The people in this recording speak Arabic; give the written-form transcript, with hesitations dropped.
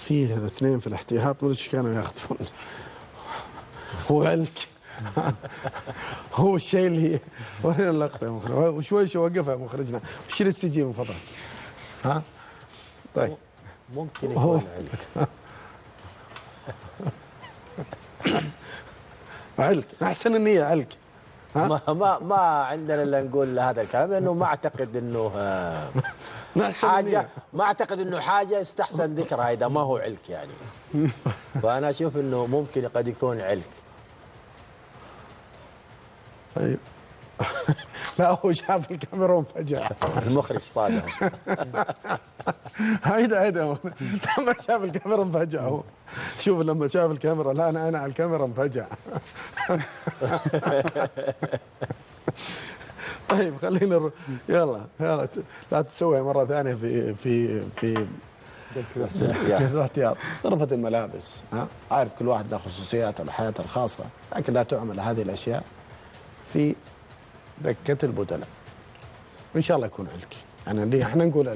فيه الاثنين في الاحتياط ما ايش كانوا ياخذون. هو علك. هو الشيء اللي ورينا اللقطه يا مخرج، وشوي وقفها مخرجنا، وشيل السي جي من فضلك. ها طيب ممكن يكون علك. علك احسن النيه علك. ما عندنا الا نقول هذا الكلام، لانه ما اعتقد انه حاجه، ما اعتقد انه حاجه استحسن ذكرها اذا ما هو علك يعني. فانا اشوف انه ممكن قد يكون علك. طيب. لا هو شاف الكاميرا وانفجع. المخرج صادق. هيدا لما شاف الكاميرا انفجع هو. شوف لما شاف الكاميرا، لا انا على الكاميرا انفجع. طيب خلينا يلا لا تسويها مره ثانيه في الاحتياط. غرفه الملابس، عارف كل واحد له خصوصياته وحياته الخاصه، لكن لا تعمل هذه الاشياء في دكه البدلاء. وان شاء الله يكون علك، يعني احنا نقول علك.